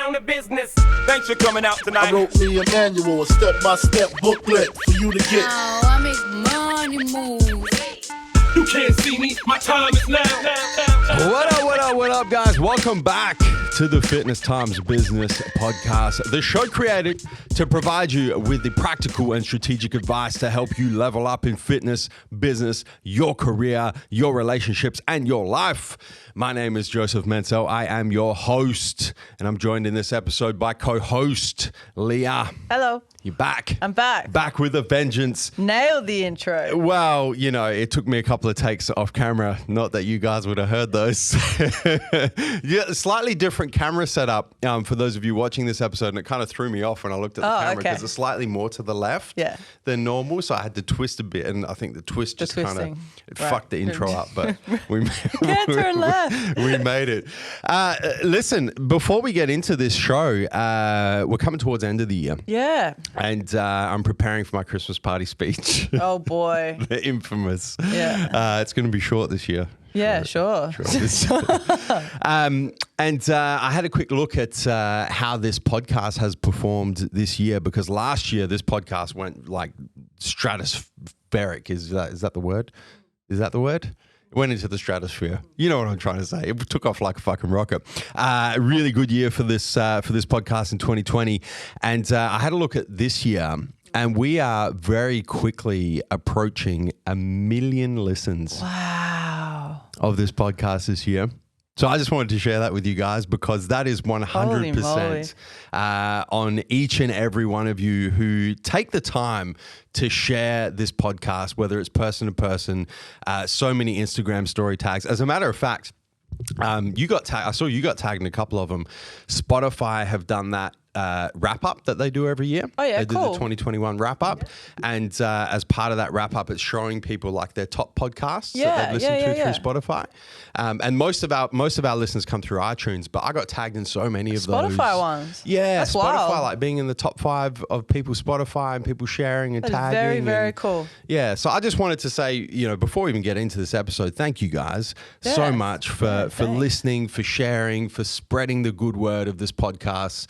down to business. Thanks for coming out tonight. I wrote me a manual, a step-by-step booklet for you to get. Oh, I make money move. You can't see me, my time is now. What up, guys? Welcome back to the Fitness Times Business Podcast, the show created to provide you with the practical and strategic advice to help you level up in fitness, business, your career, your relationships, and your life. My name is Joseph Mencel. I am your host, and I'm joined in this episode by co-host Leah. Hello. You're back. I'm back. Back with a vengeance. Nailed the intro. Well, you know, it took me a couple of takes off camera. Not that you guys would have heard those. Yeah, slightly different camera setup for those of you watching this episode, and it kind of threw me off when I looked at the camera because it's slightly more to the left than normal. So I had to twist a bit, and I think the twist just kind of fucked the intro up. But we Can't turn left. We made it. Listen, before we get into this show, we're coming towards the end of the year. Yeah. And I'm preparing for my Christmas party speech. Oh, boy. The infamous. Yeah. It's going to be short this year. Yeah, sure. And I had a quick look at how this podcast has performed this year, because last year this podcast went like stratospheric. Is that the word? Is that the word? It went into the stratosphere. You know what I'm trying to say. It took off like a fucking rocket. Really good year for this podcast in 2020. And I had a look at this year, and we are very quickly approaching 1 million listens. Wow. Of this podcast this year. So I just wanted to share that with you guys, because that is 100% on each and every one of you who take the time to share this podcast, whether it's person to person, so many Instagram story tags. As a matter of fact, you got tagged. I saw you got tagged in a couple of them. Spotify have done that wrap up that they do every year. Oh yeah, they did the 2021 wrap up, and as part of that wrap up, it's showing people like their top podcasts that they've listened to through Spotify. And most of our listeners come through iTunes, but I got tagged in so many of those Spotify ones. Yeah, That's Spotify, wild. like being in the top 5 of people's Spotify and people sharing and That is tagging. very, very cool. Yeah, so I just wanted to say, you know, before we even get into this episode, thank you guys so much for listening, for sharing, for spreading the good word of this podcast.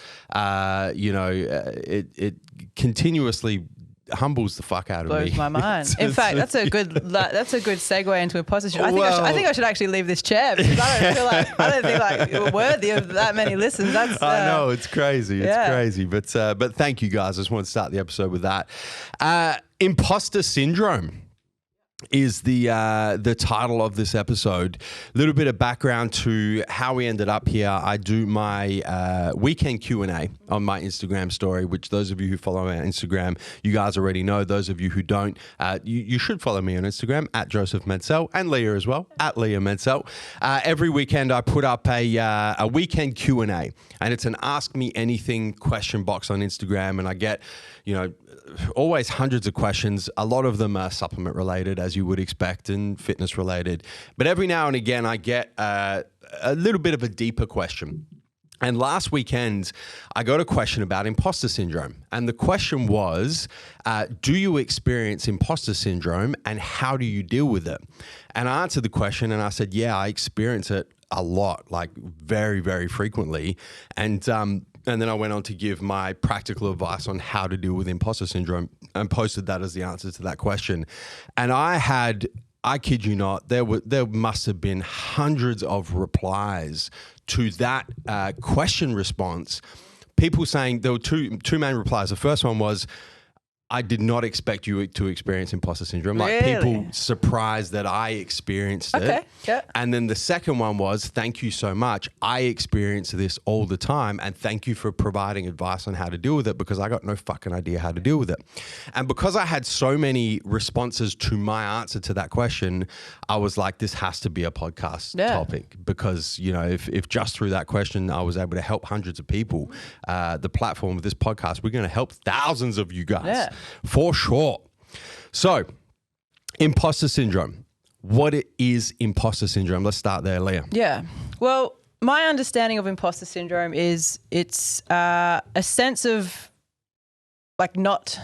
You know, it continuously humbles the fuck out of me. Blows my mind. In fact, that's a good segue into imposter syndrome. I think I should actually leave this chair, because I don't think we're worthy of that many listens. I know, it's crazy. It's crazy. But thank you guys. I just want to start the episode with that. Imposter Syndrome is the title of this episode. A little bit of background to how we ended up here. I do my weekend Q&A on my Instagram story, which those of you who follow me on Instagram, you guys already know. Those of you who don't, you should follow me on Instagram at Joseph Mencel, and Leah as well, at Leah Mencel. Every weekend I put up a weekend Q&A, and it's an Ask Me Anything question box on Instagram, and I get, you know, always hundreds of questions. A lot of them are supplement related, as you would expect, and fitness related. But every now and again, I get a little bit of a deeper question. And last weekend, I got a question about imposter syndrome. And the question was, do you experience imposter syndrome, and how do you deal with it? And I answered the question and I said, yeah, I experience it a lot, like very, very frequently. And then I went on to give my practical advice on how to deal with imposter syndrome, and posted that as the answer to that question. And I kid you not, there must have been hundreds of replies to that question response. People saying, there were two main replies. The first one was, I did not expect you to experience imposter syndrome. Like, people surprised that I experienced it. Yeah. And then the second one was, thank you so much. I experience this all the time, and thank you for providing advice on how to deal with it, because I got no fucking idea how to deal with it. And because I had so many responses to my answer to that question, I was like, this has to be a podcast topic, because, you know, if just through that question I was able to help hundreds of people, the platform of this podcast, we're going to help thousands of you guys. Yeah. For sure. So, imposter syndrome. What is imposter syndrome? Let's start there, Leah. Yeah. Well, my understanding of imposter syndrome is it's a sense of like not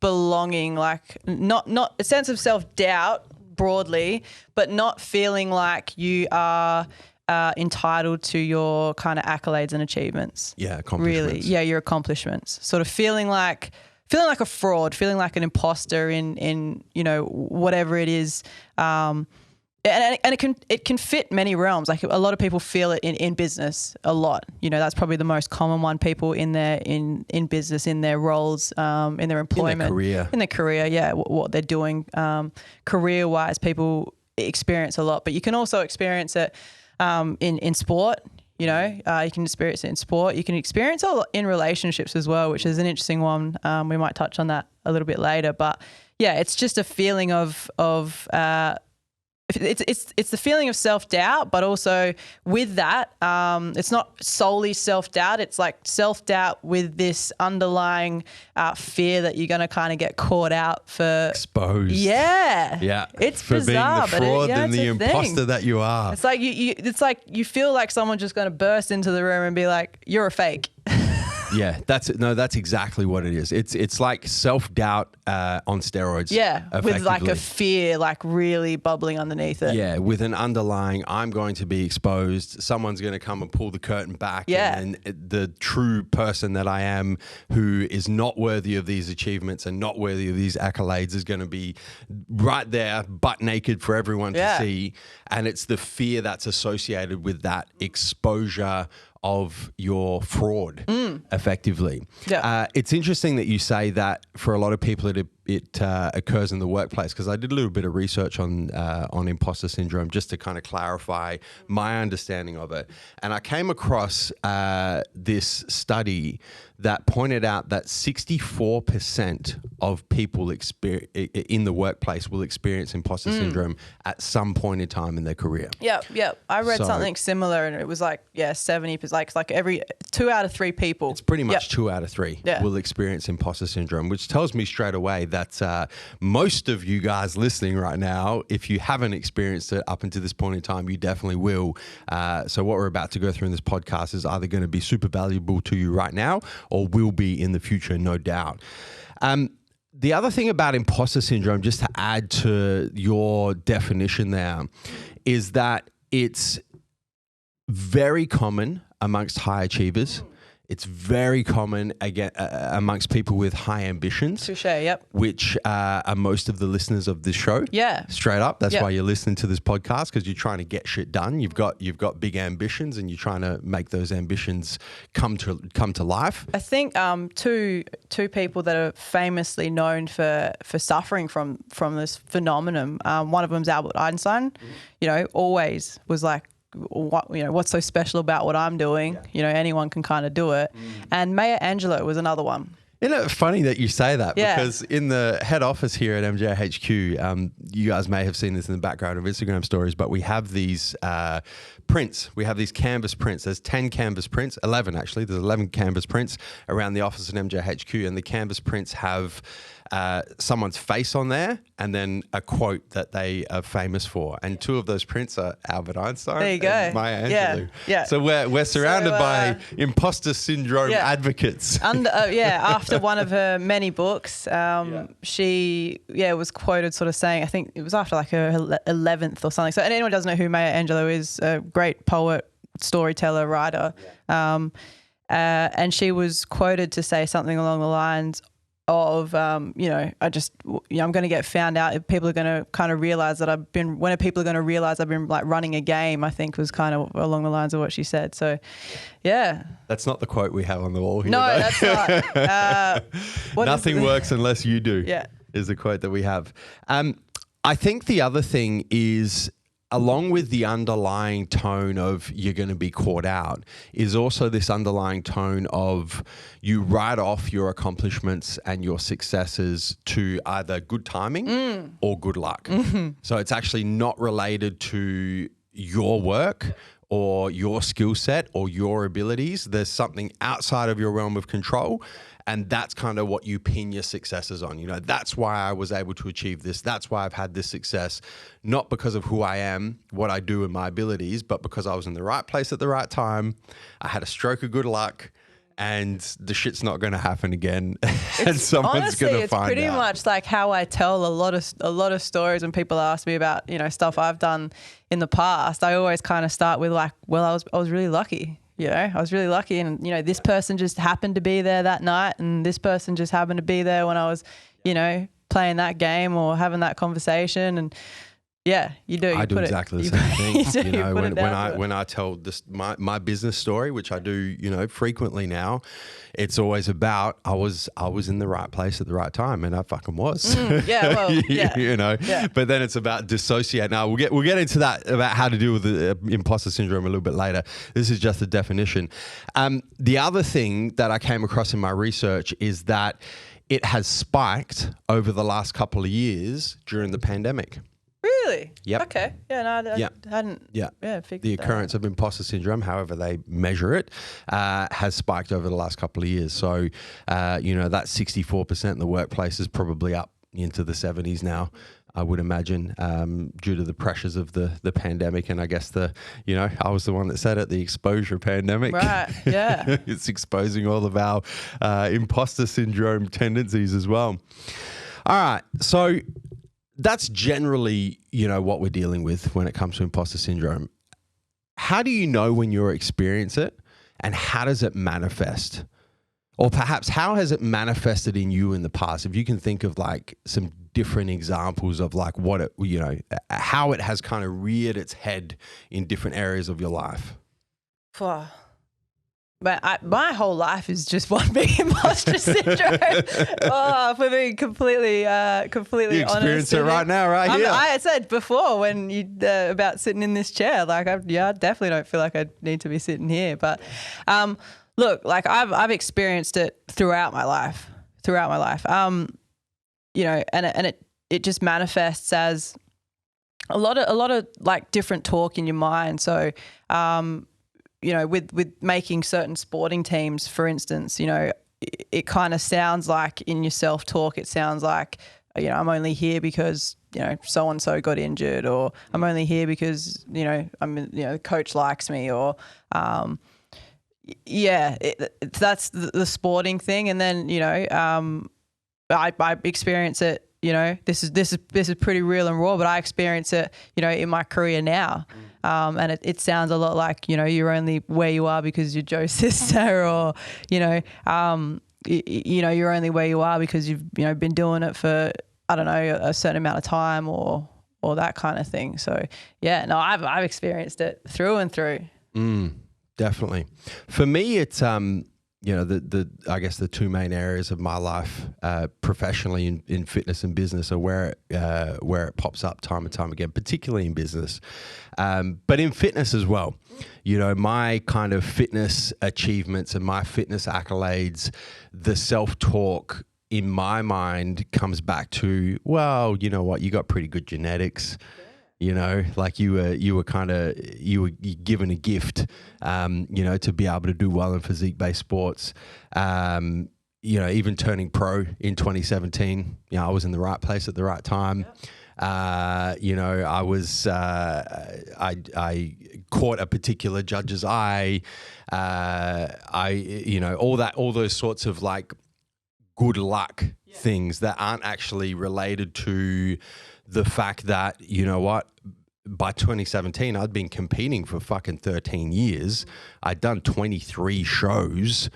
belonging, like not a sense of self-doubt broadly, but not feeling like you are entitled to your kind of accolades and achievements. Yeah, accomplishments. Really, yeah, your accomplishments. Sort of feeling like a fraud, feeling like an imposter in whatever it is. And it can fit many realms. Like a lot of people feel it in business a lot. That's probably the most common one. People in business, in their roles, in their employment, in their career, yeah, what they're doing, career wise, people experience a lot. But you can also experience it in sport. You can experience it in sport. You can experience it in relationships as well, which is an interesting one. We might touch on that a little bit later. But yeah, it's just a feeling of it's the feeling of self-doubt, but also with that, it's not solely self-doubt. It's like self-doubt with this underlying fear that you're going to kind of get caught out for exposed. Yeah, yeah. It's for bizarre, being the fraud but and the imposter that you are. It's like it's like you feel like someone's just going to burst into the room and be like, "You're a fake." Yeah, that's exactly what it is. It's like self-doubt on steroids. Yeah, with like a fear like really bubbling underneath it. Yeah, with an underlying, I'm going to be exposed. Someone's going to come and pull the curtain back. Yeah. And the true person that I am, who is not worthy of these achievements and not worthy of these accolades, is going to be right there, butt naked for everyone to see. And it's the fear that's associated with that exposure of your fraud, effectively. Yeah. It's interesting that you say that for a lot of people it occurs in the workplace, because I did a little bit of research on imposter syndrome just to kind of clarify my understanding of it. And I came across this study that pointed out that 64% of people in the workplace will experience imposter syndrome at some point in time in their career. Yeah. I read something similar, and it was like 70%, like every 2 out of 3 people. It's pretty much 2 out of 3 will experience imposter syndrome, which tells me straight away that most of you guys listening right now, if you haven't experienced it up until this point in time, you definitely will. So what we're about to go through in this podcast is either going to be super valuable to you right now or will be in the future, no doubt. The other thing about imposter syndrome, just to add to your definition there, is that it's very common amongst high achievers. It's very common amongst people with high ambitions. Touche, yep. Which are most of the listeners of this show. Yeah. Straight up. That's why you're listening to this podcast, because you're trying to get shit done. You've got big ambitions, and you're trying to make those ambitions come to life. I think two people that are famously known for suffering from this phenomenon. One of them's Albert Einstein. Always was like, what's so special about what I'm doing? Anyone can kind of do it. And Maya Angelou was another one. Isn't it funny that you say that? Yeah. Because in the head office here at MJHQ, you guys may have seen this in the background of Instagram stories, but we have these prints. We have these canvas prints. There's 10 canvas prints, 11 actually. There's 11 canvas prints around the office at MJHQ, and the canvas prints have someone's face on there and then a quote that they are famous for. And 2 of those prints are Albert Einstein and Maya Angelou. Yeah. So we're surrounded by imposter syndrome advocates. After one of her many books, she was quoted sort of saying, I think it was after like her 11th or something. So anyone who doesn't know who Maya Angelou is, a great poet, storyteller, writer. And she was quoted to say something along the lines of, I'm going to get found out. If people are going to kind of realize that when are people going to realize I've been like running a game, I think was kind of along the lines of what she said. So, yeah. That's not the quote we have on the wall here. No, though. that's not. Nothing works unless you do. Yeah. Is the quote that we have. I think the other thing is, along with the underlying tone of you're going to be caught out, is also this underlying tone of you write off your accomplishments and your successes to either good timing or good luck. Mm-hmm. So it's actually not related to your work or your skill set or your abilities. There's something outside of your realm of control. And that's kind of what you pin your successes on. That's why I was able to achieve this. That's why I've had this success, not because of who I am, what I do, and my abilities, but because I was in the right place at the right time. I had a stroke of good luck, and the shit's not going to happen again, and someone's going to it's find pretty out. much like how I tell a lot of stories when people ask me about, you know, stuff I've done in the past. I always kind of start with like, well, I was really lucky. You know, I was really lucky, and you know, this person just happened to be there that night, and this person just happened to be there when I was, you know, playing that game or having that conversation. And yeah, you do. I do exactly the same thing. You know, when I tell this my business story, which I do, you know, frequently now, it's always about I was in the right place at the right time, and I fucking was. Yeah, well, yeah. You know. Yeah. But then it's about dissociate. Now we'll get into that about how to deal with the imposter syndrome a little bit later. This is just a definition. The other thing that I came across in my research is that it has spiked over the last couple of years during the pandemic. Really? Yep. Okay. Yeah, no, I hadn't. Yeah. Figured The that occurrence of imposter syndrome, however they measure it, has spiked over the last couple of years. So, you know, that 64% in the workplace is probably up into the 70s now, I would imagine, due to the pressures of the pandemic. And I guess you know, I was the one that said it, the exposure pandemic. Right, yeah. It's exposing all of our imposter syndrome tendencies as well. All right. So that's generally, you know, what we're dealing with when it comes to imposter syndrome. How do you know when you're experiencing it, and how does it manifest? Or perhaps how has it manifested in you in the past? If you can think of like some different examples of like what it, you know, how it has kind of reared its head in different areas of your life. But my whole life is just one big imposter syndrome. Oh, for being completely honest. You experience it right now, right here. I said before when you about sitting in this chair, like I definitely don't feel like I need to be sitting here. But look, like I've experienced it throughout my life. You know, and it just manifests as a lot of like different talk in your mind. So you know, with making certain sporting teams, for instance, you know, it kind of sounds like in your self-talk, it sounds like, you know, I'm only here because, you know, so-and-so got injured, or I'm only here because, you know, the coach likes me, or, that's the sporting thing. And then, you know, I experience it, you know, this is pretty real and raw, but I experience it, you know, in my career now. And it sounds a lot like, you know, you're only where you are because you're Joe's sister, or, you know, you know, you're only where you are because you've, you know, been doing it for, I don't know, a certain amount of time, or that kind of thing. So yeah, no, I've experienced it through and through. Definitely. For me, it's, you know, I guess the two main areas of my life, professionally in fitness and business, are where it pops up time and time again, particularly in business, but in fitness as well. You know, my kind of fitness achievements and my fitness accolades, the self-talk in my mind comes back to, well, you know what, you got pretty good genetics. You know, like you were given a gift, you know, to be able to do well in physique-based sports. You know, even turning pro in 2017, you know, I was in the right place at the right time. You know, I was, I caught a particular judge's eye. You know, all those sorts of like good luck things that aren't actually related to the fact that, you know what, by 2017, I'd been competing for fucking 13 years. I'd done 23 shows.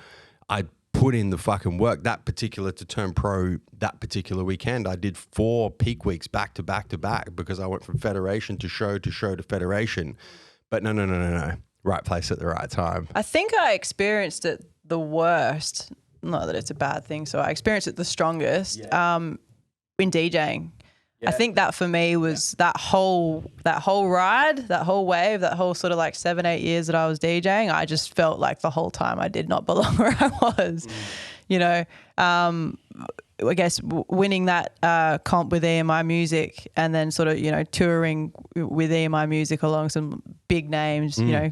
I'd put in the fucking work. That particular, to turn pro that particular weekend, I did 4 peak weeks back to back to back because I went from federation to show to show to federation. But no. Right place at the right time. I think I experienced it the worst. Not that it's a bad thing. So I experienced it the strongest in DJing. Yeah. I think that for me was that whole ride, that whole wave, that whole sort of like 7-8 years that I was DJing. I just felt like the whole time I did not belong where I was. You know, I guess winning that comp with EMI Music, and then sort of, you know, touring with EMI Music along some big names, you know.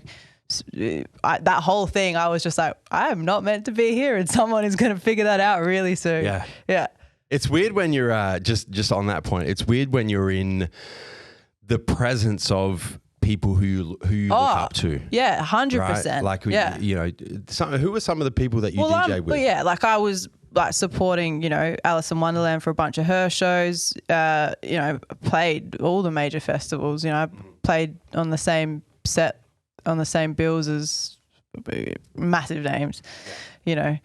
That whole thing, I was just like, I am not meant to be here, and someone is going to figure that out really soon. Yeah. It's weird when you're just on that point. It's weird when you're in the presence of people who you look up to. Yeah, 100%. Right? Like, yeah. you know, who were some of the people that you DJ with? Well, yeah, like I was like supporting, you know, Alice in Wonderland for a bunch of her shows. You know, played all the major festivals. You know, I played on the same set, on the same bills as massive names. You know,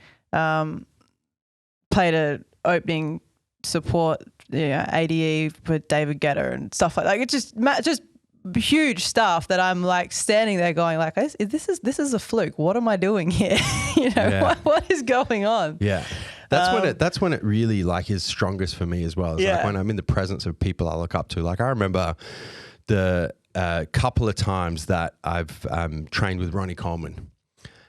played a opening support, ADE with David Guetta and stuff like that. It's just huge stuff that I'm like standing there going like, this is a fluke. What am I doing here? You know, what is going on? Yeah. That's when it really like is strongest for me as well. It's like when I'm in the presence of people I look up to. Like I remember the couple of times that I've trained with Ronnie Coleman.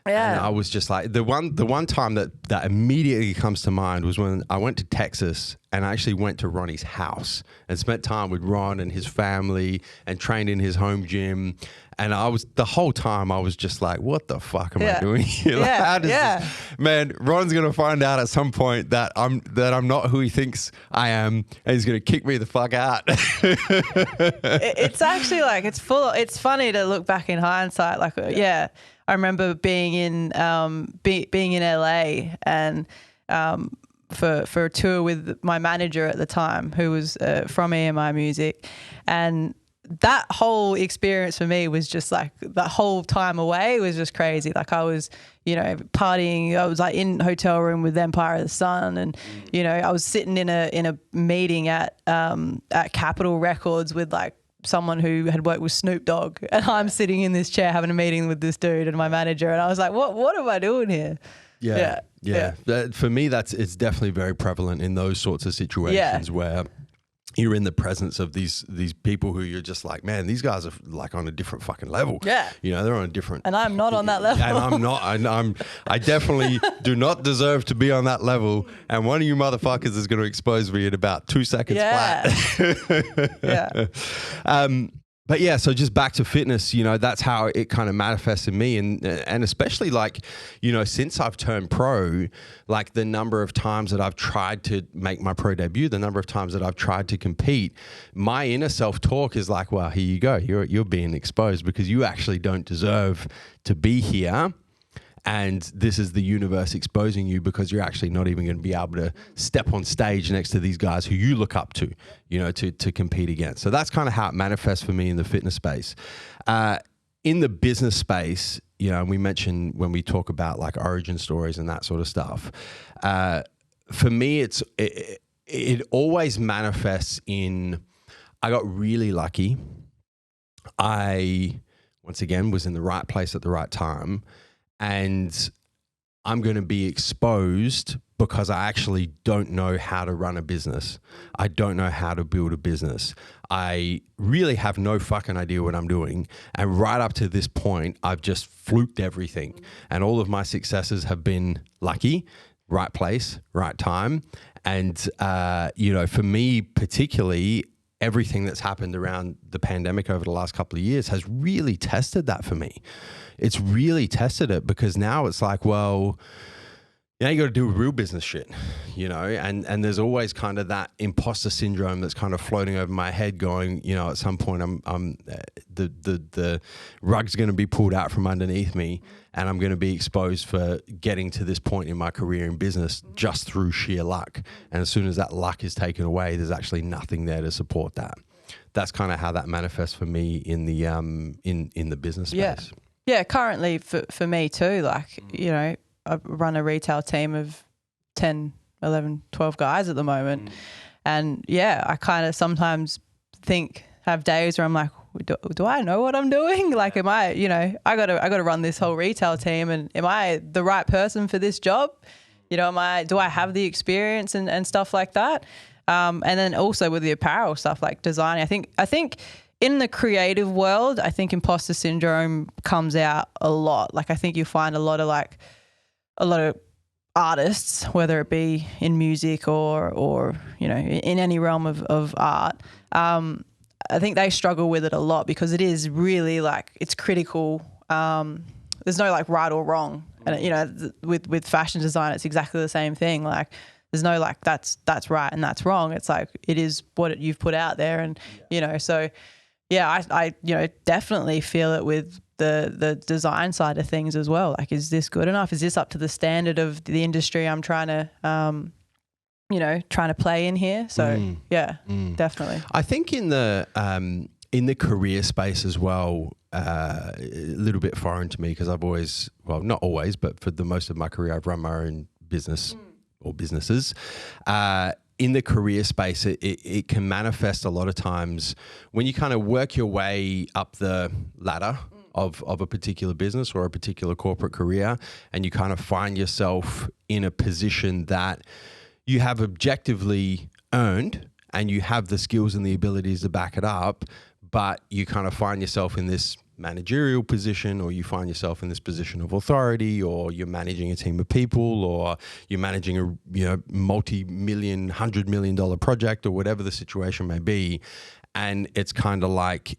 Yeah. And I was just like, the one time that immediately comes to mind was when I went to Texas and I actually went to Ronnie's house and spent time with Ron and his family and trained in his home gym. And the whole time I was just like, what the fuck am I doing here? Like, how does this, man, Ron's going to find out at some point that I'm not who he thinks I am and he's going to kick me the fuck out. It's actually like, it's funny to look back in hindsight. Like, I remember being in LA and for a tour with my manager at the time, who was from EMI Music, and that whole experience for me was just like that whole time away was just crazy. Like I was, you know, partying. I was like in a hotel room with Empire of the Sun, and you know, I was sitting in a meeting at Capitol Records with like someone who had worked with Snoop Dogg, and I'm sitting in this chair having a meeting with this dude and my manager, and I was like, what am I doing here? Yeah. For me, it's definitely very prevalent in those sorts of situations where you're in the presence of these people who you're just like, man, these guys are like on a different fucking level. Yeah. You know, they're on a different. And I'm not on that level. And I'm not. I definitely do not deserve to be on that level. And one of you motherfuckers is going to expose me in about 2 seconds flat. Yeah. But yeah, so just back to fitness, you know, that's how it kind of manifests in me. And especially like, you know, since I've turned pro, like the number of times that I've tried to make my pro debut, the number of times that I've tried to compete, my inner self-talk is like, well, here you go. You're being exposed because you actually don't deserve to be here. And this is the universe exposing you because you're actually not even going to be able to step on stage next to these guys who you look up to, you know, to compete against. So that's kind of how it manifests for me in the fitness space. In the business space, you know, and we mentioned when we talk about like origin stories and that sort of stuff, for me, it always manifests in, I got really lucky. I, once again, was in the right place at the right time. And I'm going to be exposed because I actually don't know how to run a business. I don't know how to build a business. I really have no fucking idea what I'm doing. And right up to this point, I've just fluked everything. And all of my successes have been lucky, right place, right time. And, you know, for me particularly, everything that's happened around the pandemic over the last couple of years has really tested that for me. It's really tested it because now it's like, well, now you got to do real business shit, you know, and there's always kind of that imposter syndrome that's kind of floating over my head going, you know, at some point the rug's going to be pulled out from underneath me and I'm going to be exposed for getting to this point in my career in business just through sheer luck. And as soon as that luck is taken away, there's actually nothing there to support that. That's kind of how that manifests for me in the in the business space. Yeah, currently for me too, like, you know, I run a retail team of 10, 11, 12 guys at the moment. And yeah, I kind of sometimes have days where I'm like, do I know what I'm doing? Like, am I, you know, I got to run this whole retail team and am I the right person for this job? You know, do I have the experience and stuff like that? And then also with the apparel stuff like designing, I think in the creative world, I think imposter syndrome comes out a lot. Like I think you find a lot of artists, whether it be in music or you know, in any realm of art, I think they struggle with it a lot because it is really like, it's critical. There's no like right or wrong. And you know, with fashion design, it's exactly the same thing. Like there's no like, that's right and that's wrong. It's like, it is what you've put out there. And, you know, so yeah, I definitely feel it with the design side of things as well. Like, is this good enough? Is this up to the standard of the industry I'm trying to play in here? So definitely. I think in the career space as well, a little bit foreign to me because I've always, well, not always, but for the most of my career, I've run my own business or businesses. In the career space, it can manifest a lot of times when you kind of work your way up the ladder of a particular business or a particular corporate career, and you kind of find yourself in a position that you have objectively earned and you have the skills and the abilities to back it up, but you kind of find yourself in this managerial position, or you find yourself in this position of authority, or you're managing a team of people, or you're managing a multi-million, $100 million project, or whatever the situation may be. And it's kind of like,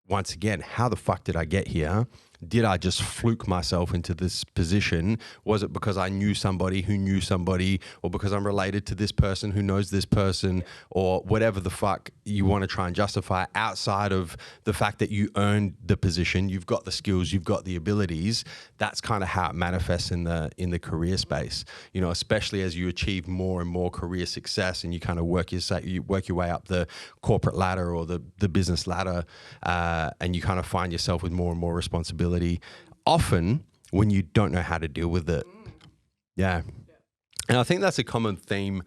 once again, how the fuck did I get here? Did I just fluke myself into this position? Was it because I knew somebody who knew somebody, or because I'm related to this person who knows this person, or whatever the fuck you want to try and justify outside of the fact that you earned the position, you've got the skills, you've got the abilities. That's kind of how it manifests in the career space, especially as you achieve more and more career success and you kind of work your way up the corporate ladder or the business ladder, and you kind of find yourself with more and more responsibility, often when you don't know how to deal with it. Yeah. And I think that's a common theme,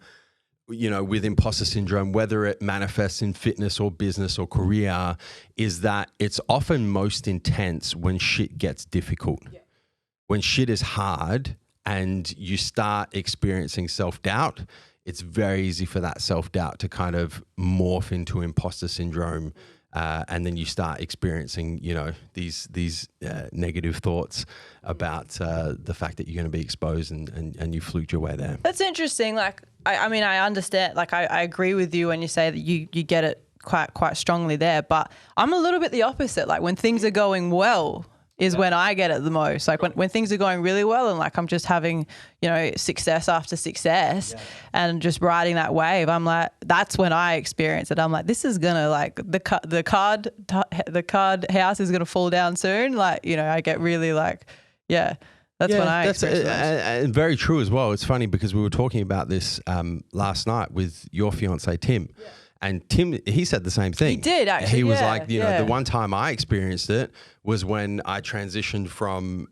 with imposter syndrome, whether it manifests in fitness or business or career, is that it's often most intense when shit gets difficult. Yeah. When shit is hard and you start experiencing self-doubt, it's very easy for that self-doubt to kind of morph into imposter syndrome. And then you start experiencing, these negative thoughts about the fact that you're going to be exposed and you fluked your way there. That's interesting. Like, I understand. Like, I agree with you when you say that you get it quite strongly there. But I'm a little bit the opposite. Like, when things are going well is when I get it the most. Like, when things are going really well and like I'm just having, success after success and just riding that wave, I'm like, that's when I experience it. I'm like, this is gonna, like, the card house is gonna fall down soon. Like, I get really like, that's when I experience it. And very true as well. It's funny because we were talking about this last night with your fiance Tim. Yeah. And Tim, he said the same thing. He did, actually. He was like, the one time I experienced it was when I transitioned from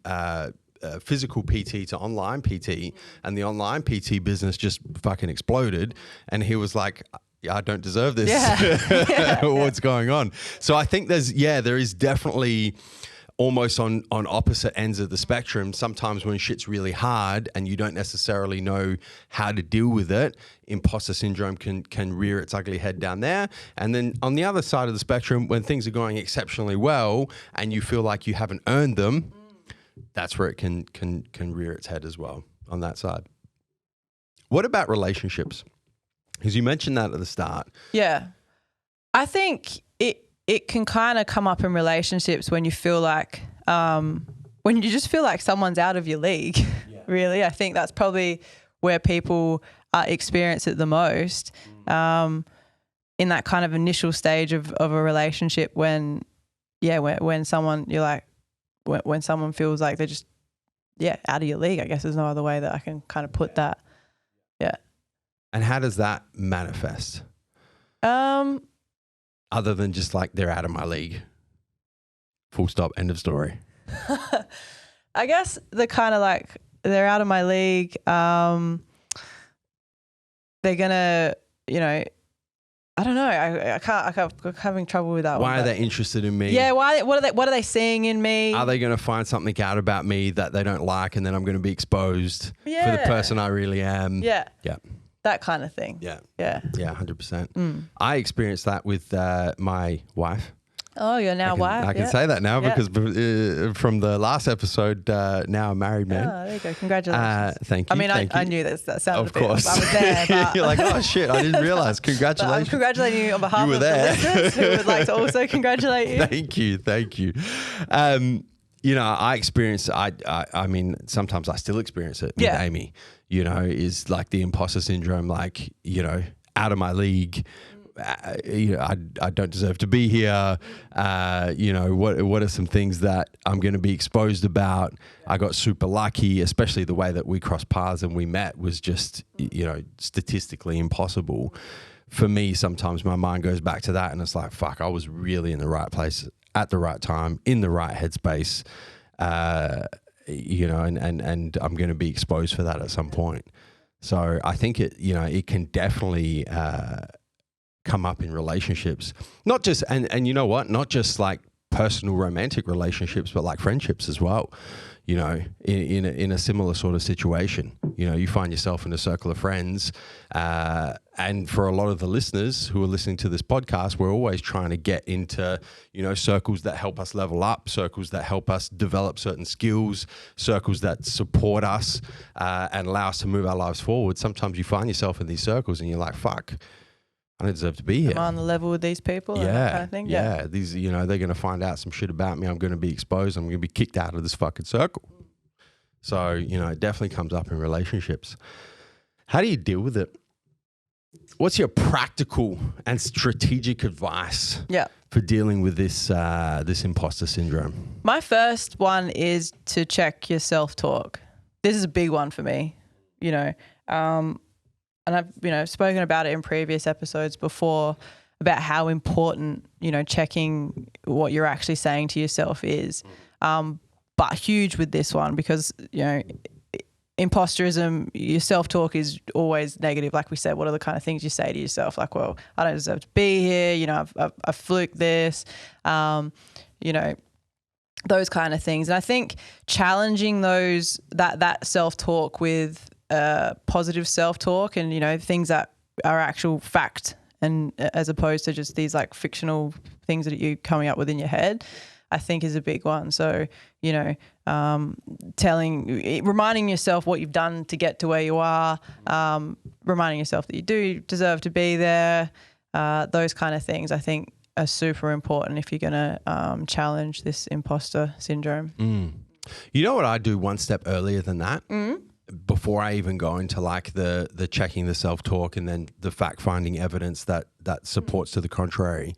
physical PT to online PT, and the online PT business just fucking exploded. And he was like, I don't deserve this. What's going on? So I think there is definitely almost on opposite ends of the spectrum. Sometimes when shit's really hard and you don't necessarily know how to deal with it, imposter syndrome can rear its ugly head down there. And then on the other side of the spectrum, when things are going exceptionally well and you feel like you haven't earned them, that's where it can rear its head as well on that side. What about relationships? Because you mentioned that at the start. Yeah. I think it can kind of come up in relationships when you feel like, when you just feel like someone's out of your league, really. I think that's probably where people experience it the most, in that kind of initial stage of a relationship when someone, you're like, when someone feels like they're just, out of your league, I guess there's no other way that I can kind of put that. Yeah. And how does that manifest? Other than just like, they're out of my league. Full stop, end of story. I guess the kind of like, they're out of my league. They're gonna, I don't know. I'm having trouble with that one. Why are they interested in me? Yeah. What are they seeing in me? Are they going to find something out about me that they don't like, and then I'm going to be exposed for the person I really am? Yeah. Yeah. That kind of thing. Yeah. Yeah. Yeah, 100%. I experienced that with my wife. Oh, you're now wife. I can say that now because from the last episode, now a married man. Oh, there you go. Congratulations. Thank you. I mean, I knew that sounded of course. I was there. But you're like, oh shit, I didn't realize. Congratulations. I'm congratulating you on behalf of the listeners who would like to also congratulate you. Thank you. I experienced, I mean, sometimes I still experience it with Amy, is like the imposter syndrome, like, out of my league. I don't deserve to be here. What are some things that I'm going to be exposed about? I got super lucky, especially the way that we crossed paths and we met was just, statistically impossible. For me, sometimes my mind goes back to that and it's like, fuck, I was really in the right place at the right time, in the right headspace, and I'm going to be exposed for that at some point. So I think it can definitely come up in relationships, not just, and you know what, not just like personal romantic relationships, but like friendships as well. In a similar sort of situation, you find yourself in a circle of friends, and for a lot of the listeners who are listening to this podcast, we're always trying to get into, circles that help us level up, circles that help us develop certain skills, circles that support us and allow us to move our lives forward. Sometimes you find yourself in these circles and you're like, fuck, I don't deserve to be here. Am I on the level with these people? And that kind of thing? Yeah. These, they're going to find out some shit about me. I'm going to be exposed. I'm going to be kicked out of this fucking circle. So, it definitely comes up in relationships. How do you deal with it? What's your practical and strategic advice for dealing with this imposter syndrome? My first one is to check your self-talk. This is a big one for me, and I've, spoken about it in previous episodes before about how important, checking what you're actually saying to yourself is. But huge with this one because, imposterism, your self-talk is always negative. Like we said, what are the kind of things you say to yourself? Like, well, I don't deserve to be here. I've fluked this, those kind of things. And I think challenging that self-talk with positive self-talk and, things that are actual fact and as opposed to just these like fictional things that you're coming up with in your head, I think is a big one. So, reminding yourself what you've done to get to where you are, reminding yourself that you do deserve to be there, those kind of things I think are super important if you're going to challenge this imposter syndrome. You know what I do one step earlier than that? Before I even go into like the checking the self-talk and then the fact-finding evidence that supports to the contrary.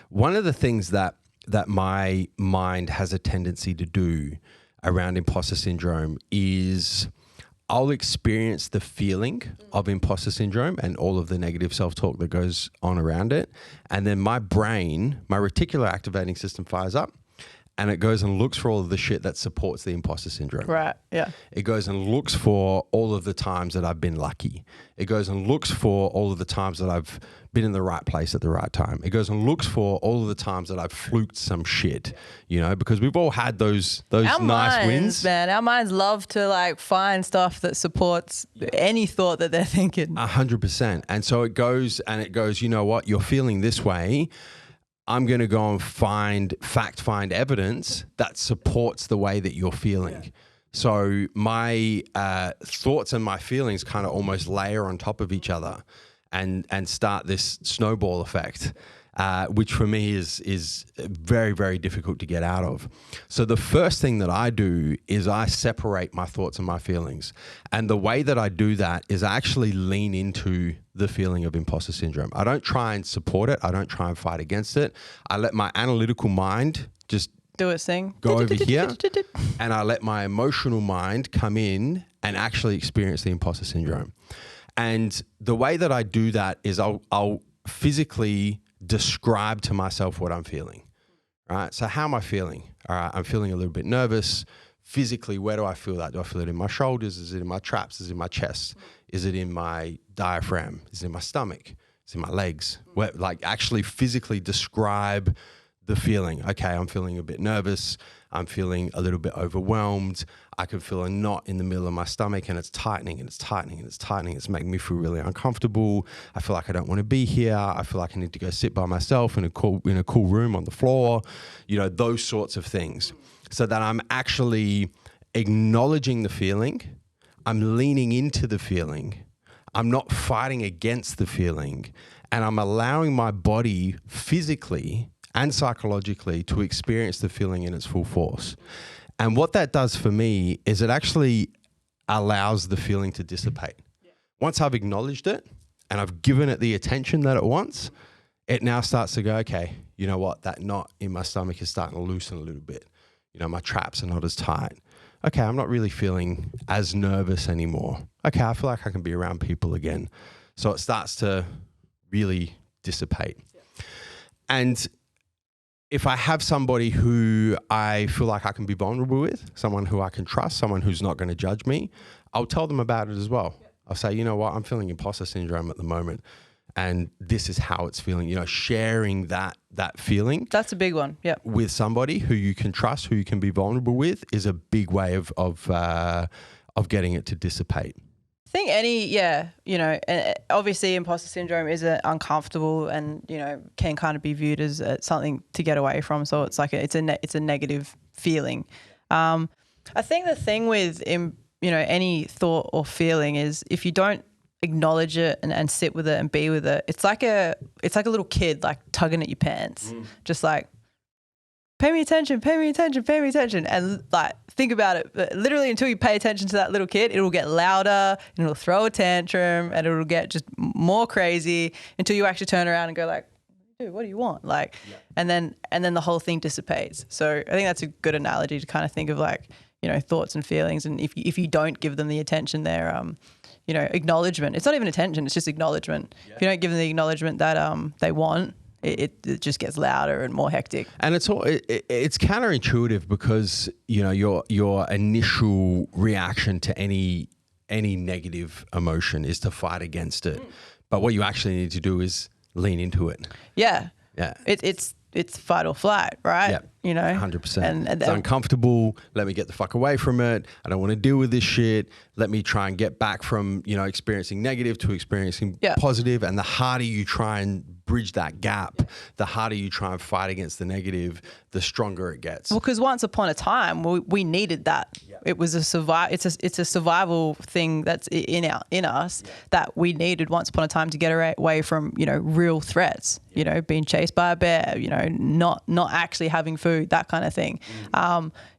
One of the things that my mind has a tendency to do around imposter syndrome is I'll experience the feeling of imposter syndrome and all of the negative self-talk that goes on around it. And then my brain, my reticular activating system fires up and it goes and looks for all of the shit that supports the imposter syndrome. Right, yeah. It goes and looks for all of the times that I've been lucky. It goes and looks for all of the times that I've been in the right place at the right time. It goes and looks for all of the times that I've fluked some shit, because we've all had those nice wins. Man, our minds love to like find stuff that supports any thought that they're thinking. 100%. And so it goes, you know what, you're feeling this way. I'm going to go and find evidence that supports the way that you're feeling. Yeah. So my thoughts and my feelings kind of almost layer on top of each other and start this snowball effect, which for me is very, very difficult to get out of. So the first thing that I do is I separate my thoughts and my feelings. And the way that I do that is I actually lean into the feeling of imposter syndrome. I don't try and support it. I don't try and fight against it. I let my analytical mind just do its thing, go over here, and I let my emotional mind come in and actually experience the imposter syndrome. And the way that I do that is I'll physically describe to myself what I'm feeling, right? So how am I feeling? All right, I'm feeling a little bit nervous. Physically, where do I feel that? Do I feel it in my shoulders? Is it in my traps? Is it in my chest? Is it in my diaphragm? Is it in my stomach? Is it in my legs? Where, like actually physically describe the feeling. Okay, I'm feeling a bit nervous. I'm feeling a little bit overwhelmed. I can feel a knot in the middle of my stomach and it's tightening and it's tightening and it's tightening. It's making me feel really uncomfortable. I feel like I don't want to be here. I feel like I need to go sit by myself in a cool room on the floor, those sorts of things. So that I'm actually acknowledging the feeling. I'm leaning into the feeling. I'm not fighting against the feeling. And I'm allowing my body physically and psychologically to experience the feeling in its full force. And what that does for me is it actually allows the feeling to dissipate. Once I've acknowledged it and I've given it the attention that it wants, it now starts to go, okay, you know what? That knot in my stomach is starting to loosen a little bit. You know, my traps are not as tight. Okay, I'm not really feeling as nervous anymore. Okay, I feel like I can be around people again. So it starts to really dissipate. And if I have somebody who I feel like I can be vulnerable with, someone who I can trust, someone who's not going to judge me, I'll tell them about it as well. I'll say, you know what, I'm feeling imposter syndrome at the moment. And this is how it's feeling, you know, sharing that feeling. That's a big one. Yeah. With somebody who you can trust, who you can be vulnerable with, is a big way of getting it to dissipate. I think obviously imposter syndrome is uncomfortable and, you know, can kind of be viewed as something to get away from. So it's like it's a negative feeling. I think the thing with, any thought or feeling is if you don't acknowledge it and sit with it and be with it, it's like a little kid like tugging at your pants, just like, pay me attention, and like think about it. But literally, until you pay attention to that little kid, it will get louder and it'll throw a tantrum and it'll get just more crazy until you actually turn around and go like, dude, what do you want? Like, and then the whole thing dissipates. So I think that's a good analogy to kind of think of like, you know, thoughts and feelings, and if you don't give them the attention they're acknowledgement. It's not even attention, it's just acknowledgement. Yeah. If you don't give them the acknowledgement that they want, it just gets louder and more hectic. And it's counterintuitive because, you know, your initial reaction to any negative emotion is to fight against it. But what you actually need to do is lean into it. Yeah. Yeah. It's fight or flight, right? Yeah. You know, 100%. And it's uncomfortable. Let me get the fuck away from it. I don't want to deal with this shit. Let me try and get back from, you know, experiencing negative to experiencing positive. And the harder you try and bridge that gap, the harder you try and fight against the negative, the stronger it gets. Well, because once upon a time, we needed that. Yeah. It was it's a survival thing that's in us that we needed once upon a time to get away from, you know, real threats. You know, being chased by a bear. You know, not actually having food, that kind of thing.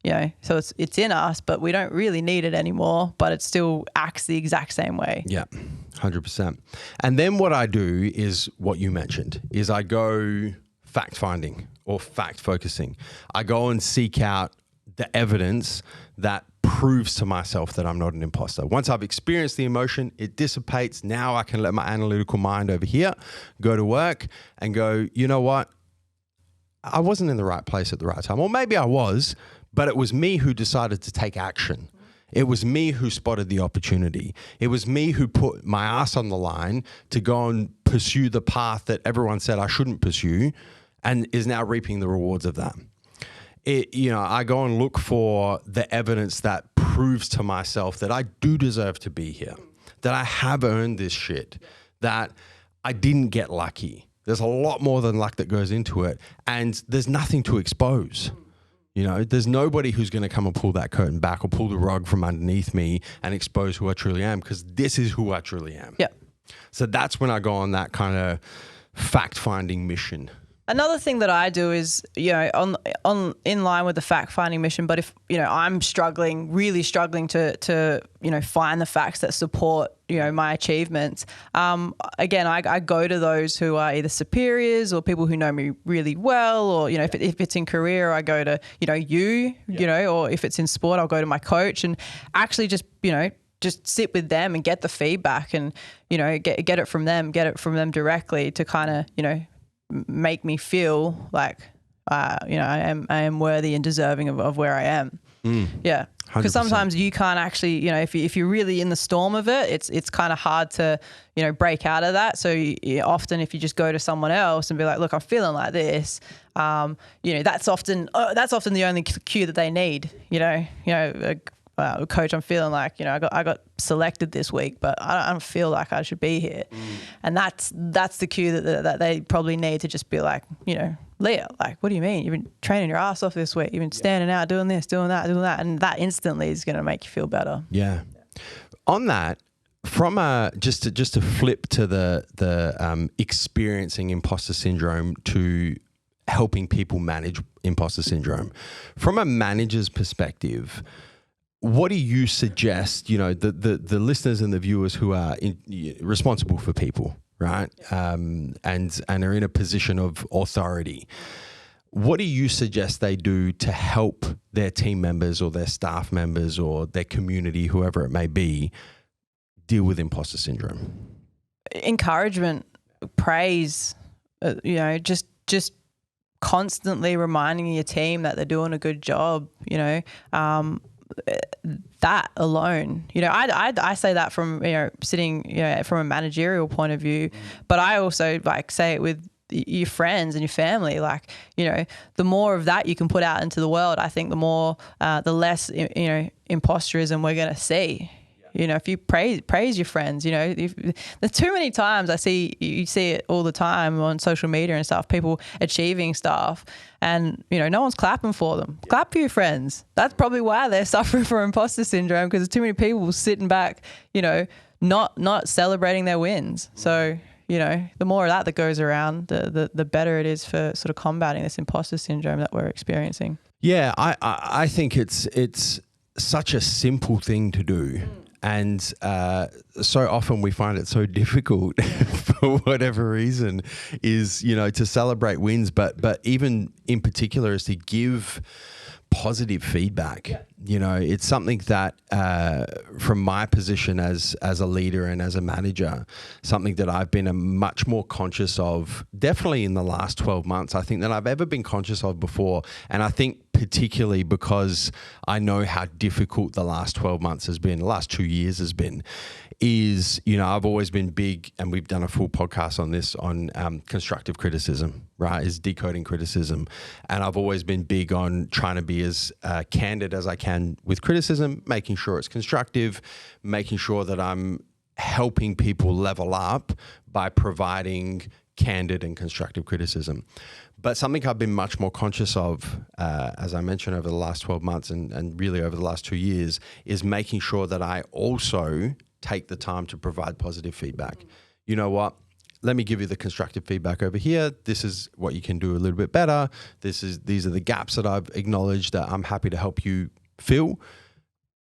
You know, so it's in us, but we don't really need it anymore. But it still acts the exact same way. Yeah, 100%. And then what I do is what you mentioned, is I go fact finding or fact focusing. I go and seek out the evidence that proves to myself that I'm not an imposter. Once I've experienced the emotion, it dissipates. Now I can let my analytical mind over here go to work and go, you know what? I wasn't in the right place at the right time. Or maybe I was, but it was me who decided to take action. It was me who spotted the opportunity. It was me who put my ass on the line to go and pursue the path that everyone said I shouldn't pursue, and is now reaping the rewards of that. I go and look for the evidence that proves to myself that I do deserve to be here, that I have earned this shit, that I didn't get lucky. There's a lot more than luck that goes into it, and there's nothing to expose. You know, there's nobody who's going to come and pull that curtain back or pull the rug from underneath me and expose who I truly am, because this is who I truly am. Yeah. So that's when I go on that kind of fact-finding mission. Another thing that I do is, you know, on in line with the fact-finding mission, but if, you know, I'm really struggling to, you know, find the facts that support, you know, my achievements, again, I go to those who are either superiors or people who know me really well, or, you know, if it's in career, I go to, you know, you know, or if it's in sport, I'll go to my coach and actually just, you know, just sit with them and get the feedback and, you know, get it from them directly to kind of, you know, make me feel like, you know, I am worthy and deserving of where I am. Yeah. Because sometimes you can't actually, you know, if you're really in the storm of it, it's kind of hard to, you know, break out of that. So often if you just go to someone else and be like, look, I'm feeling like this, you know, that's often the only cue that they need, you know, coach, I'm feeling like, you know, I got selected this week, but I don't feel like I should be here. And that's the cue that they probably need to just be like, you know, Leah, like, what do you mean? You've been training your ass off this week. You've been standing out, doing this, doing that. And that instantly is going to make you feel better. Yeah. On that, from just to flip to the experiencing imposter syndrome to helping people manage imposter syndrome, from a manager's perspective, what do you suggest, you know, the listeners and the viewers who are responsible for people, right? And are in a position of authority. What do you suggest they do to help their team members or their staff members or their community, whoever it may be, deal with imposter syndrome? Encouragement, praise, just constantly reminding your team that they're doing a good job, that alone, I say that from, sitting, from a managerial point of view, but I also say it with your friends and your family, the more of that you can put out into the world, I think the more, the less, imposterism we're going to see. If you praise your friends, there's too many times you see it all the time on social media and stuff, people achieving stuff and, no one's clapping for them. Yeah. Clap for your friends. That's probably why they're suffering from imposter syndrome, because there's too many people sitting back, not celebrating their wins. So, the more of that goes around, the better it is for sort of combating this imposter syndrome that we're experiencing. Yeah, I think it's such a simple thing to do. And so often we find it so difficult for whatever reason is, to celebrate wins, but even in particular is to give positive feedback. Yeah. It's something that from my position as a leader and as a manager, something that I've been much more conscious of, definitely in the last 12 months, I think, than I've ever been conscious of before. And I think particularly because I know how difficult the last 12 months has been, the last 2 years has been, is, I've always been big, and we've done a full podcast on this, on constructive criticism, right, is decoding criticism. And I've always been big on trying to be as candid as I can with criticism, making sure it's constructive, making sure that I'm helping people level up by providing candid and constructive criticism. But something I've been much more conscious of, as I mentioned, over the last 12 months and really over the last 2 years, is making sure that I also take the time to provide positive feedback. You know what? Let me give you the constructive feedback over here. This is what you can do a little bit better. These are the gaps that I've acknowledged that I'm happy to help you fill.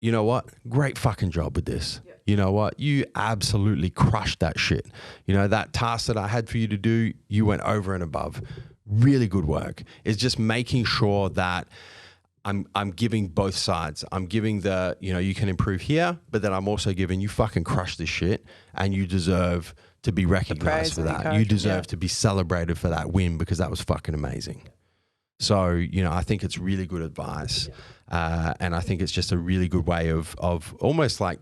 You know what? Great fucking job with this. Yeah. You know what? You absolutely crushed that shit. That task that I had for you to do, you went over and above. Really good work. It's just making sure that I'm giving both sides. I'm giving the, you can improve here, but then I'm also giving you fucking crush this shit and you deserve to be recognized for that. You deserve to be celebrated for that win because that was fucking amazing. So, I think it's really good advice. And I think it's just a really good way of almost like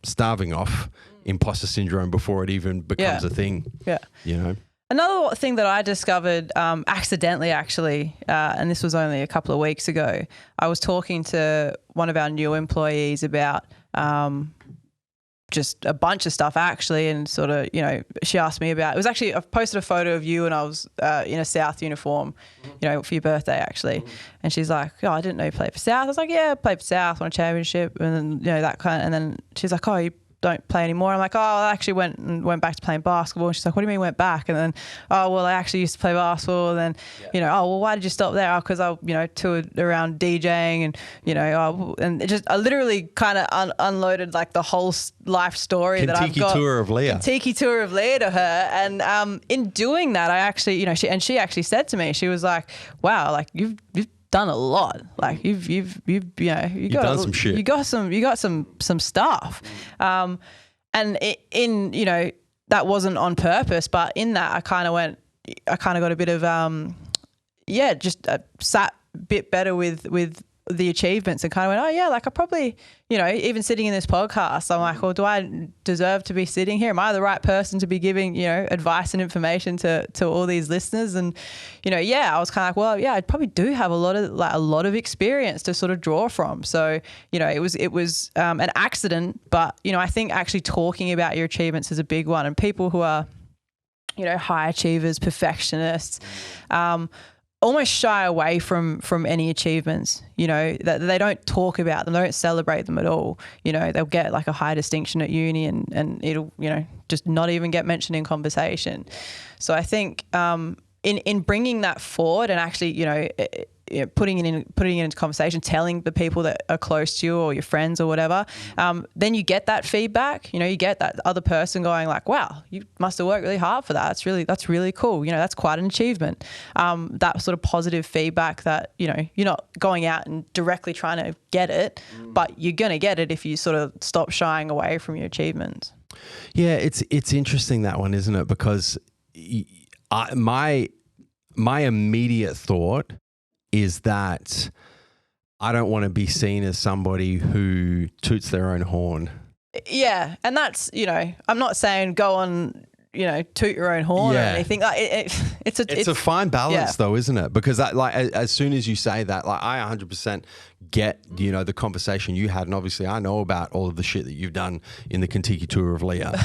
starving off imposter syndrome before it even becomes a thing. Yeah. Another thing that I discovered accidentally, actually, and this was only a couple of weeks ago, I was talking to one of our new employees about just a bunch of stuff, actually, and sort of, she asked me about, it was actually, I've posted a photo of you and I was in a South uniform, for your birthday, actually. And she's like, oh, I didn't know you played for South. I was like, yeah, I played for South, won a championship, and then, that kind of, and then she's like, oh, you don't play anymore. I'm like, oh, I actually went back to playing basketball. And she's like, what do you mean went back? And then, oh, well, I actually used to play basketball. And then, oh, well, why did you stop there? Oh, because I, toured around DJing and, and it just, I literally kind of unloaded like the whole life story that I've got. Kentucky tour of Leah to her. And in doing that, I actually, she actually said to me, she was like, wow, like you've done a lot. Like you've done some shit. You got some stuff. And that wasn't on purpose, but in that I kind of got a bit of just sat a bit better with the achievements and kind of went, oh yeah, like I probably, even sitting in this podcast, I'm like, well, do I deserve to be sitting here? Am I the right person to be giving, advice and information to all these listeners? And, I was kind of like, well, yeah, I probably do have a lot of experience to sort of draw from. So, it was an accident, but, I think actually talking about your achievements is a big one. And people who are, high achievers, perfectionists, almost shy away from any achievements, that they don't talk about them, they don't celebrate them at all. They'll get like a high distinction at uni and it'll, just not even get mentioned in conversation. So I think in bringing that forward and actually, putting it into conversation, telling the people that are close to you or your friends or whatever, then you get that feedback. You get that other person going like, wow, you must have worked really hard for that. That's really cool. That's quite an achievement. That sort of positive feedback that, you're not going out and directly trying to get it, but you're going to get it if you sort of stop shying away from your achievements. Yeah, it's interesting, that one, isn't it? Because my immediate thought is that I don't want to be seen as somebody who toots their own horn. Yeah, and that's, I'm not saying go on, toot your own horn or anything. Like it's a fine balance though, isn't it? Because that, like, as soon as you say that, like, I 100% get, the conversation you had, and obviously I know about all of the shit that you've done in the Kentucky tour of Leah,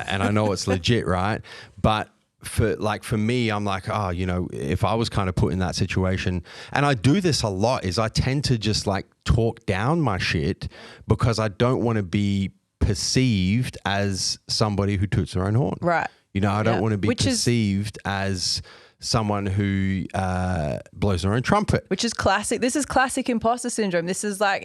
and I know it's legit, right? But for me, I'm like, if I was kind of put in that situation, and I do this a lot, is I tend to just like talk down my shit because I don't want to be perceived as somebody who toots their own horn. Right. I don't want to be perceived as someone who blows their own trumpet. Which is classic. This is classic imposter syndrome. This is like,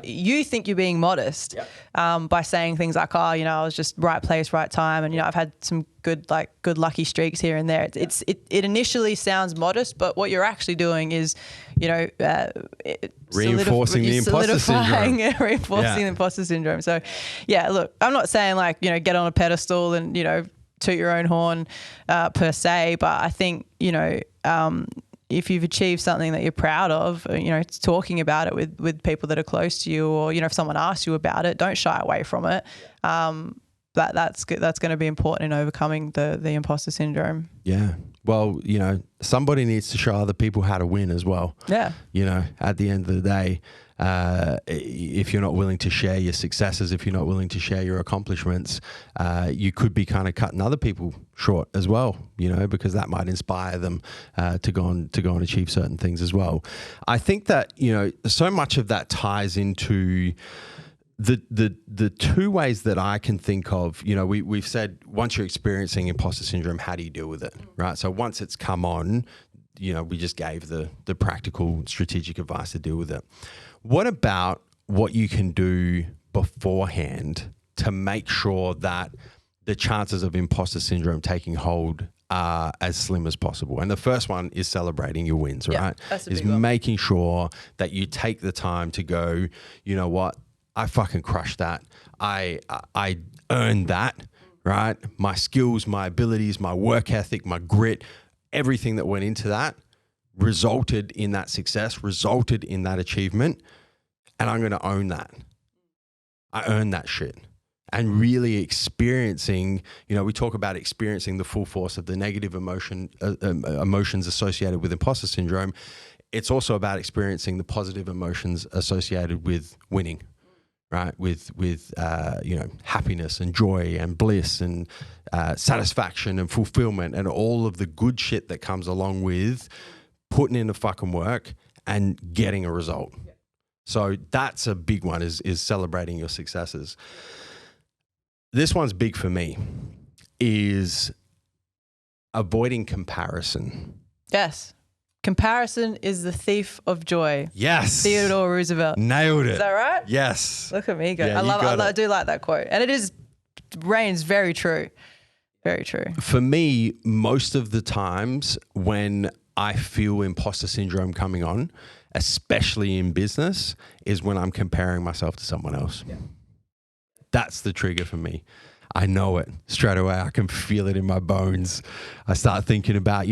you think you're being modest by saying things like, I was just right place, right time. And, I've had some good lucky streaks here and there. It initially sounds modest, but what you're actually doing is, reinforcing the imposter syndrome. Reinforcing the imposter syndrome. So, look, I'm not saying like, get on a pedestal and, toot your own horn per se, but I think, if you've achieved something that you're proud of, talking about it with people that are close to you, or, if someone asks you about it, don't shy away from it. That's good. That's going to be important in overcoming the imposter syndrome. Yeah. Well, somebody needs to show other people how to win as well. Yeah. At the end of the day, if you're not willing to share your successes, if you're not willing to share your accomplishments, you could be kind of cutting other people short as well, because that might inspire them to go and achieve certain things as well. I think that, so much of that ties into the two ways that I can think of. We've said once you're experiencing imposter syndrome, how do you deal with it, right? So once it's come on, we just gave the practical strategic advice to deal with it. What about what you can do beforehand to make sure that the chances of imposter syndrome taking hold are as slim as possible? And the first one is celebrating your wins, right? That's a is big one. Making sure that you take the time to go, you know what, I fucking crushed that. I earned that, right? My skills, my abilities, my work ethic, my grit, everything that went into that resulted in that success, resulted in that achievement, and I'm going to own that. I earned that shit. And really experiencing, we talk about experiencing the full force of the negative emotions associated with imposter syndrome. It's also about experiencing the positive emotions associated with winning, right? With happiness and joy and bliss and satisfaction and fulfillment and all of the good shit that comes along with putting in the fucking work and getting a result. So that's a big one, is celebrating your successes. This one's big for me, is avoiding comparison. Yes. Comparison is the thief of joy. Yes. Theodore Roosevelt. Nailed it. Is that right? Yes. Look at me go. Yeah, I do like that quote. And it reigns very true. Very true. For me, most of the times when I feel imposter syndrome coming on, especially in business, is when I'm comparing myself to someone else. Yeah. That's the trigger for me. I know it straight away. I can feel it in my bones. I start thinking about,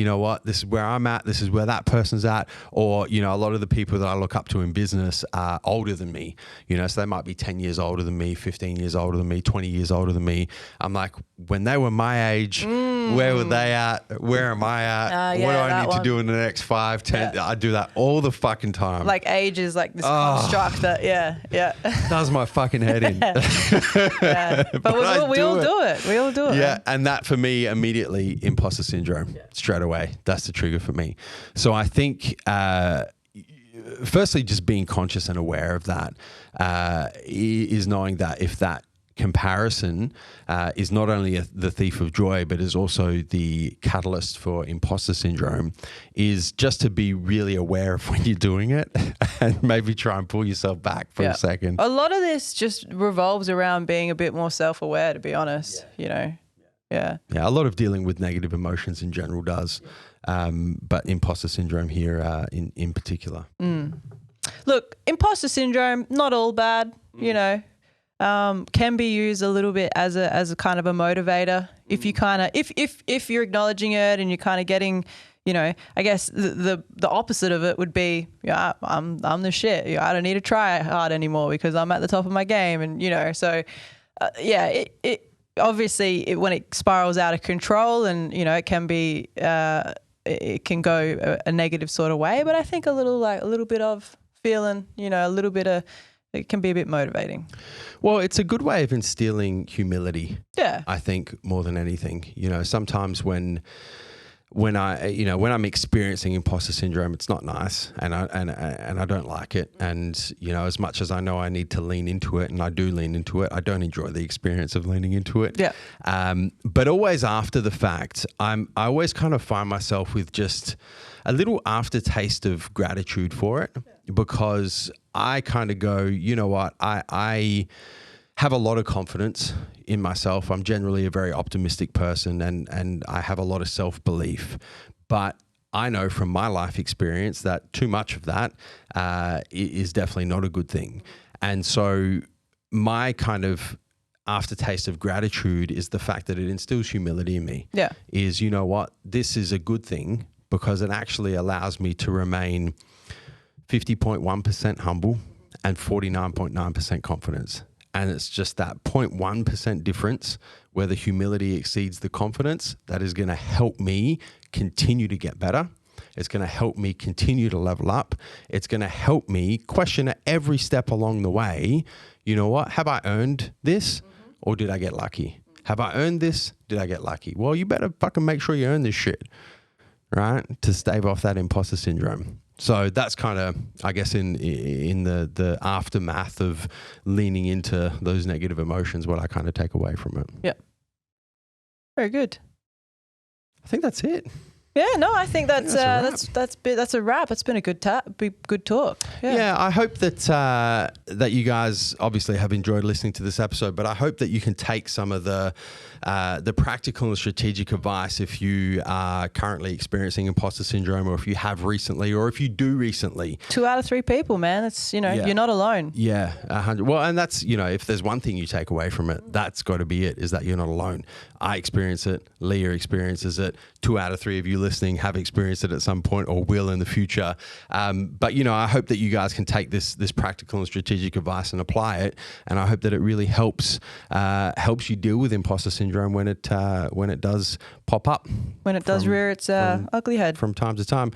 this is where I'm at. This is where that person's at. Or, a lot of the people that I look up to in business are older than me, so they might be 10 years older than me, 15 years older than me, 20 years older than me. I'm like, when they were my age, where were they at? Where am I at? What do I need to do in the next 5, 10? Yeah. I do that all the fucking time. Like age is like this construct that, does my fucking head in. But we all do it. We all do it. Yeah, and that for me, immediately, imposter syndrome, straight away. That's the trigger for me. So I think, firstly, just being conscious and aware of that is knowing that if that comparison is not only the thief of joy, but is also the catalyst for imposter syndrome, is just to be really aware of when you're doing it and maybe try and pull yourself back for a second. A lot of this just revolves around being a bit more self-aware, to be honest, you know. Yeah, a lot of dealing with negative emotions in general does, but imposter syndrome here in particular. Look, imposter syndrome, not all bad, you know. Can be used a little bit as a kind of a motivator. If you kind of if you're acknowledging it and you're kind of getting, you know, I guess the opposite of it would be, yeah, I'm the shit. I don't need to try hard anymore because I'm at the top of my game, and you know, so it obviously when it spirals out of control, and you know, it can be it can go a negative sort of way. But I think a little bit of feeling, you know, a little bit of, it can be a bit motivating. Well, it's a good way of instilling humility. Yeah. I think more than anything, you know, sometimes when I'm experiencing imposter syndrome, it's not nice, and I don't like it. And you know, as much as I know I need to lean into it, and I do lean into it, I don't enjoy the experience of leaning into it. Yeah. But always after the fact, I always kind of find myself with just a little aftertaste of gratitude for it, because I kind of go, you know what, I have a lot of confidence in myself. I'm generally a very optimistic person, and I have a lot of self-belief. But I know from my life experience that too much of that is definitely not a good thing. And so my kind of aftertaste of gratitude is the fact that it instills humility in me. Yeah. Is, you know what, this is a good thing, because it actually allows me to remain 50.1% humble and 49.9% confidence. And it's just that 0.1% difference where the humility exceeds the confidence that is going to help me continue to get better. It's going to help me continue to level up. It's going to help me question at every step along the way, you know what, have I earned this or did I get lucky? Have I earned this? Did I get lucky? Well, you better fucking make sure you earn this shit, right? To stave off that imposter syndrome. So that's kind of, I guess, in the aftermath of leaning into those negative emotions, what I kind of take away from it. Yeah. Very good. I think that's it. Yeah, no, I think that's a wrap. It's been a good talk. Yeah, I hope that that you guys obviously have enjoyed listening to this episode, but I hope that you can take some of the practical and strategic advice if you are currently experiencing imposter syndrome, or if you have recently, or if you do recently. 2 out of 3 people, man. It's, you know, you're not alone. Yeah, 100. Well, and that's, you know, if there's one thing you take away from it, that's got to be it, is that you're not alone. I experience it. Leah experiences it. 2 out of 3 of you listening have experienced it at some point or will in the future. But, you know, I hope that you guys can take this practical and strategic advice and apply it. And I hope that it really helps you deal with imposter syndrome when it does pop up. When it does rear its ugly head. From time to time.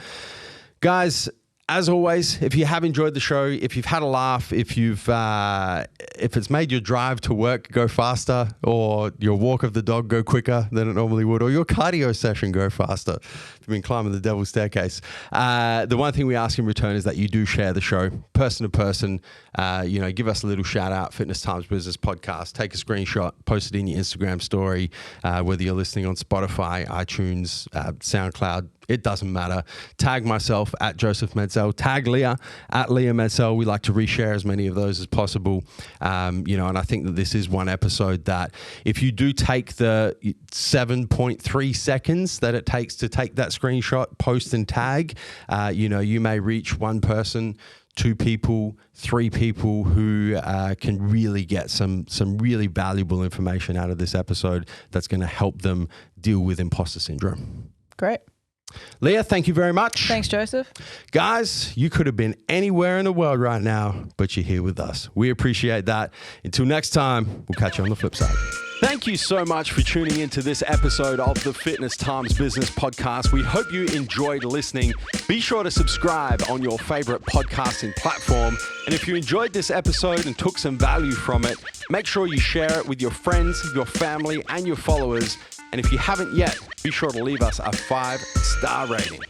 Guys, as always, if you have enjoyed the show, if you've had a laugh, if it's made your drive to work go faster, or your walk of the dog go quicker than it normally would, or your cardio session go faster, if you've been climbing the devil's staircase, the one thing we ask in return is that you do share the show, person to person. You know, give us a little shout out, Fitness Times Business Podcast. Take a screenshot, post it in your Instagram story, whether you're listening on Spotify, iTunes, SoundCloud. It doesn't matter. Tag myself at Joseph Mencel. Tag Leah at Leah Mencel. We like to reshare as many of those as possible. You know, and I think that this is one episode that if you do take the 7.3 seconds that it takes to take that screenshot, post and tag, you know, you may reach one person, 2 people, 3 people who can really get some really valuable information out of this episode that's going to help them deal with imposter syndrome. Great. Leah, thank you very much. Thanks, Joseph. Guys, you could have been anywhere in the world right now, but you're here with us. We appreciate that. Until next time, we'll catch you on the flip side. Thank you so much for tuning into this episode of the Fitness Times Business Podcast. We hope you enjoyed listening. Be sure to subscribe on your favorite podcasting platform. And if you enjoyed this episode and took some value from it, make sure you share it with your friends, your family, and your followers. And if you haven't yet, be sure to leave us a 5-star rating.